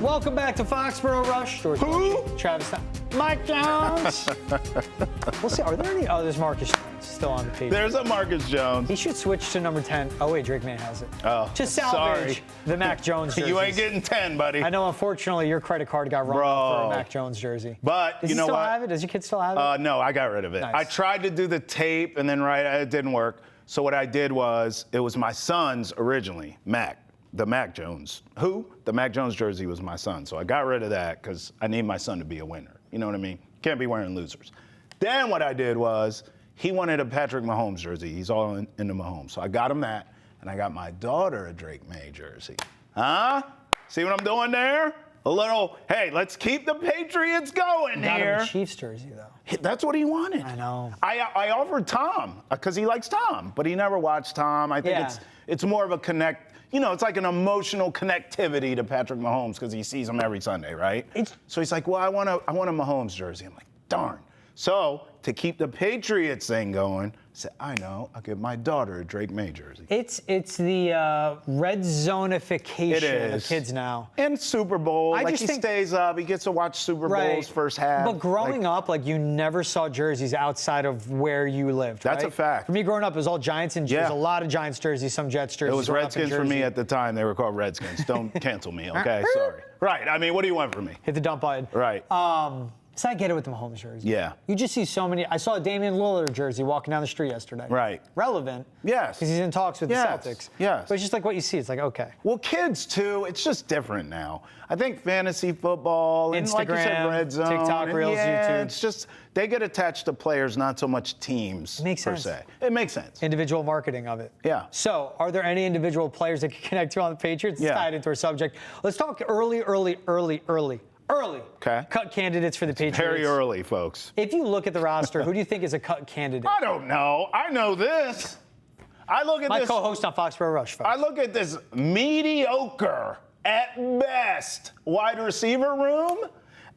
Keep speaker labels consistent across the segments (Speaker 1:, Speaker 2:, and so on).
Speaker 1: Welcome back to Foxborough Rush. George
Speaker 2: Who?
Speaker 1: Balekji, Travis. Mike Jones. We'll see. Are there any? Oh, there's Marcus Jones still on the page.
Speaker 2: There's a Marcus Jones.
Speaker 1: He should switch to number 10. Oh, wait, Drake May has it.
Speaker 2: Oh,
Speaker 1: just salvage the Mac Jones jersey.
Speaker 2: You ain't getting 10, buddy.
Speaker 1: I know, unfortunately, your credit card got run off for a Mac Jones jersey.
Speaker 2: But
Speaker 1: Does
Speaker 2: you know
Speaker 1: he still
Speaker 2: what?
Speaker 1: have it? Does your kid still have it?
Speaker 2: No, I got rid of it.
Speaker 1: Nice.
Speaker 2: I tried to do the tape, and then it didn't work. So what I did was, it was my son's originally, the Mac Jones. The Mac Jones jersey was my son. So I got rid of that because I need my son to be a winner. You know what I mean? Can't be wearing losers. Then what I did was, he wanted a Patrick Mahomes jersey. He's all into Mahomes. So I got him that, and I got my daughter a Drake May jersey. Huh? See what I'm doing there? A little, hey, let's keep the Patriots going
Speaker 1: Got
Speaker 2: here.
Speaker 1: him a Chiefs jersey, though.
Speaker 2: That's what he wanted.
Speaker 1: I know.
Speaker 2: I offered Tom, because he likes Tom, but he never watched Tom. I think it's more of a connect, it's like an emotional connectivity to Patrick Mahomes because he sees him every Sunday, right? So he's like, well, I want a Mahomes jersey. I'm like, darn. So to keep the Patriots thing going, I said, I know, I'll give my daughter a Drake May jersey.
Speaker 1: It's the red zonification of kids now.
Speaker 2: And Super Bowl, he stays up, he gets to watch Super Bowls first half.
Speaker 1: But growing up, you never saw jerseys outside of where you lived,
Speaker 2: That's a fact.
Speaker 1: For me growing up, it was all Giants and Jets. A lot of Giants jerseys, some Jets jerseys.
Speaker 2: It was Redskins for me at the time. They were called Redskins. Don't cancel me, okay? Sorry. Right, I mean, what do you want from me?
Speaker 1: Hit the dump button.
Speaker 2: Right.
Speaker 1: So I get it with the Mahomes jersey.
Speaker 2: Yeah.
Speaker 1: You just see so many. I saw a Damian Lillard jersey walking down the street yesterday.
Speaker 2: Right.
Speaker 1: Relevant.
Speaker 2: Yes.
Speaker 1: Because he's in talks with the Celtics.
Speaker 2: Yes.
Speaker 1: But it's just like what you see. It's like, okay.
Speaker 2: Well, kids, too, it's just different now. I think fantasy football, and like you said,
Speaker 1: Instagram,
Speaker 2: Red Zone.
Speaker 1: TikTok, Reels, YouTube.
Speaker 2: It's just, they get attached to players, not so much teams,
Speaker 1: Makes
Speaker 2: per
Speaker 1: sense.
Speaker 2: se. It makes sense.
Speaker 1: Individual marketing of it.
Speaker 2: Yeah.
Speaker 1: So, are there any individual players that can connect to on the Patriots? It's tied into our subject. Let's talk early cut candidates for the Patriots.
Speaker 2: Very early, folks.
Speaker 1: If you look at the roster, who do you think is a cut candidate?
Speaker 2: I don't know. I know this. I look at
Speaker 1: My
Speaker 2: this.
Speaker 1: My co-host on Foxborough Rush, folks.
Speaker 2: I look at this mediocre, at best, wide receiver room,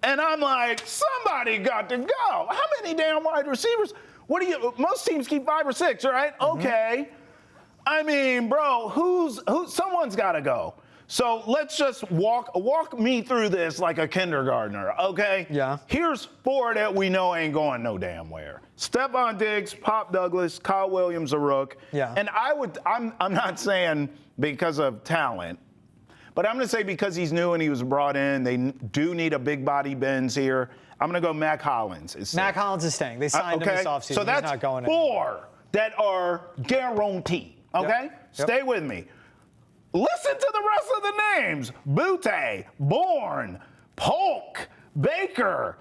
Speaker 2: and I'm like, somebody got to go. How many damn wide receivers? Most teams keep 5 or 6, right? Mm-hmm. Okay. I mean, bro, someone's got to go. So let's just walk me through this like a kindergartner, okay?
Speaker 1: Yeah.
Speaker 2: Here's 4 that we know ain't going no damn where. Stephon Diggs, Pop Douglas, Kyle Williams, a rook.
Speaker 1: Yeah.
Speaker 2: And I'm not saying because of talent, but I'm going to say because he's new and he was brought in, they do need a big body Benz here. I'm going to go Mac Hollins.
Speaker 1: Mac Hollins is staying. They signed him this offseason.
Speaker 2: So that's
Speaker 1: he's not going
Speaker 2: 4 that are guaranteed, okay?
Speaker 1: Yep.
Speaker 2: Stay with me. Listen to the rest of the names. Butte, Bourne, Polk, Baker,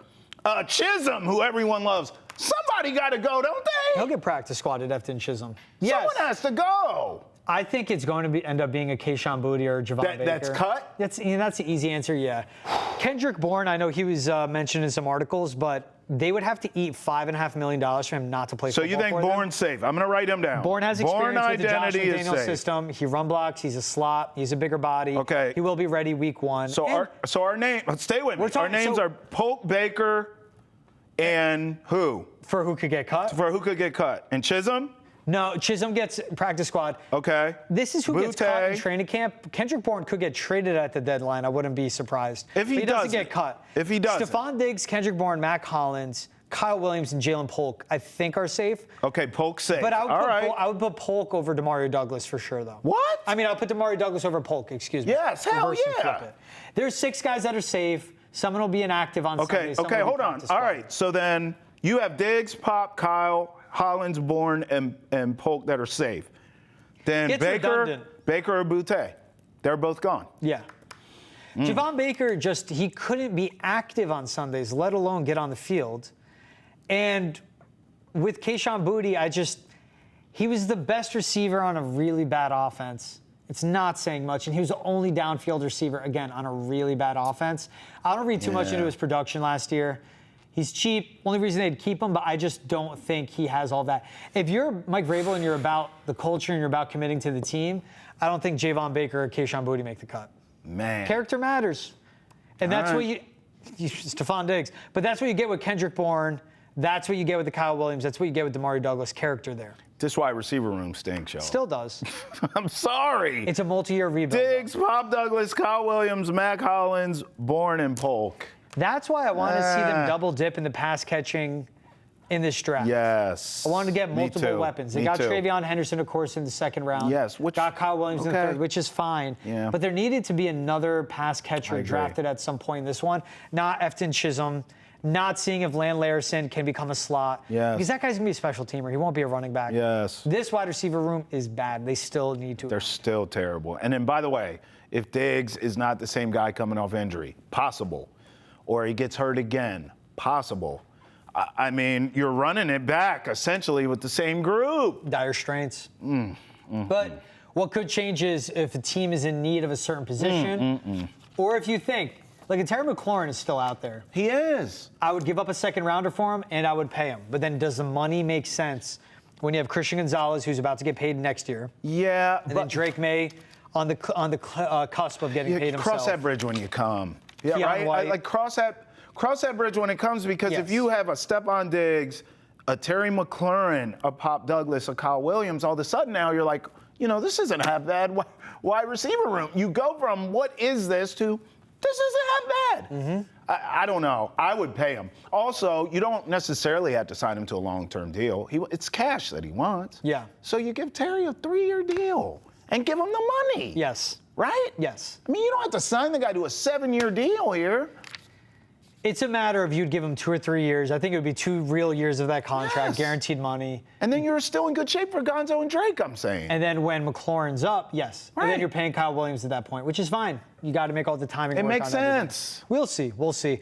Speaker 2: Chisholm, who everyone loves. Somebody got to go, don't they?
Speaker 1: He'll get practice squatted after Chisholm.
Speaker 2: Someone has to go.
Speaker 1: I think it's going to end up being a Keyshawn Boutte or Javon Baker.
Speaker 2: That's cut?
Speaker 1: That's the easy answer, yeah. Kendrick Bourne, I know he was mentioned in some articles, but they would have to eat $5.5 million for him not to play football.
Speaker 2: So you think Bourne's safe? I'm going to write him down.
Speaker 1: Bourne has experience with the Josh
Speaker 2: identity
Speaker 1: McDaniels system. He run blocks. He's a slot. He's a bigger body.
Speaker 2: Okay.
Speaker 1: He will be ready week 1.
Speaker 2: So our name. Stay with me. Our names are Polk, Baker, and who?
Speaker 1: For who could get cut?
Speaker 2: For who could get cut? And Chisholm?
Speaker 1: No, Chisholm gets practice squad.
Speaker 2: Okay.
Speaker 1: This is who gets cut in training camp. Kendrick Bourne could get traded at the deadline. I wouldn't be surprised.
Speaker 2: If he
Speaker 1: doesn't get cut.
Speaker 2: If he doesn't.
Speaker 1: Stephon Diggs, Kendrick Bourne, Mac Hollins, Kyle Williams, and Jalen Polk, I think are safe.
Speaker 2: Okay, Polk's safe.
Speaker 1: But I would put Polk over Demario Douglas for sure, though.
Speaker 2: What?
Speaker 1: I mean, I'll put Demario Douglas over Polk, excuse me.
Speaker 2: Yes, hell yeah.
Speaker 1: There's 6 guys that are safe. Someone will be inactive on Sunday.
Speaker 2: Okay, hold on. All right, so then you have Diggs, Pop, Kyle, Hollins, Bourne, and Polk that are safe. Then Baker or Butte, they're both gone.
Speaker 1: Yeah. Javon Baker he couldn't be active on Sundays, let alone get on the field. And with Keyshawn Boutte, he was the best receiver on a really bad offense. It's not saying much, and he was the only downfield receiver, again, on a really bad offense. I don't read too much into his production last year. He's cheap. Only reason they'd keep him, but I just don't think he has all that. If you're Mike Vrabel and you're about the culture and you're about committing to the team, I don't think Javon Baker or Keyshawn Boutte make the cut.
Speaker 2: Man.
Speaker 1: Character matters. And that's what Stephon Diggs. But that's what you get with Kendrick Bourne, That's what you get with the Kyle Williams. That's what you get with Damari Douglas character there.
Speaker 2: This wide receiver room stinks, y'all.
Speaker 1: Still does.
Speaker 2: I'm sorry.
Speaker 1: It's a multi-year rebuild.
Speaker 2: Diggs, Pop Douglas, Kyle Williams, Mac Hollins, Bourne, and Polk.
Speaker 1: That's why I want to see them double dip in the pass catching in this draft.
Speaker 2: Yes.
Speaker 1: I wanted to get multiple weapons. They
Speaker 2: Me
Speaker 1: got
Speaker 2: too.
Speaker 1: Travion Henderson, of course, in the second round.
Speaker 2: Yes.
Speaker 1: Got Kyle Williams in the third, which is fine.
Speaker 2: Yeah.
Speaker 1: But there needed to be another pass catcher
Speaker 2: agree.
Speaker 1: drafted at some point in this one. Not Efton Chisholm. Not seeing if Land Larison can become a slot.
Speaker 2: Yes.
Speaker 1: Because that guy's going to be a special teamer. He won't be a running back.
Speaker 2: Yes.
Speaker 1: This wide receiver room is bad. They still need to.
Speaker 2: They're still terrible. And then, by the way, if Diggs is not the same guy coming off injury, possible. Or he gets hurt again, possible. I mean, you're running it back essentially with the same group.
Speaker 1: Dire straits. But what could change is if a team is in need of a certain position, or if you think, like Terry McLaurin is still out there.
Speaker 2: He is.
Speaker 1: I would give up a second rounder for him, and I would pay him. But then does the money make sense when you have Christian Gonzalez, who's about to get paid next year,
Speaker 2: Yeah,
Speaker 1: and then Drake May on the cusp of getting paid himself?
Speaker 2: cross that bridge when you come. Yeah,
Speaker 1: Keon
Speaker 2: right.
Speaker 1: White.
Speaker 2: Like cross that bridge when it comes, because if
Speaker 1: Yes.
Speaker 2: you have a Stephon Diggs, a Terry McLaurin, a Pop Douglas, a Kyle Williams, all of a sudden now you're like, this isn't a half bad wide receiver room. You go from what is this to this isn't half bad. I don't know. I would pay him. Also, you don't necessarily have to sign him to a long-term deal. It's cash that he wants.
Speaker 1: Yeah.
Speaker 2: So you give Terry a 3-year deal and give him the money.
Speaker 1: Yes.
Speaker 2: Right?
Speaker 1: Yes.
Speaker 2: I mean, you don't have to sign the guy to a 7-year deal here.
Speaker 1: It's a matter of you'd give him 2 or 3 years. I think it would be 2 real years of that contract,
Speaker 2: Yes.
Speaker 1: guaranteed money.
Speaker 2: And then you're still in good shape for Gonzo and Drake, I'm saying.
Speaker 1: And then when McLaurin's up, yes. And then
Speaker 2: Right.
Speaker 1: you're paying Kyle Williams at that point, which is fine. You got to make all the timing
Speaker 2: It
Speaker 1: work
Speaker 2: makes
Speaker 1: on everything.
Speaker 2: sense.
Speaker 1: We'll see. We'll see.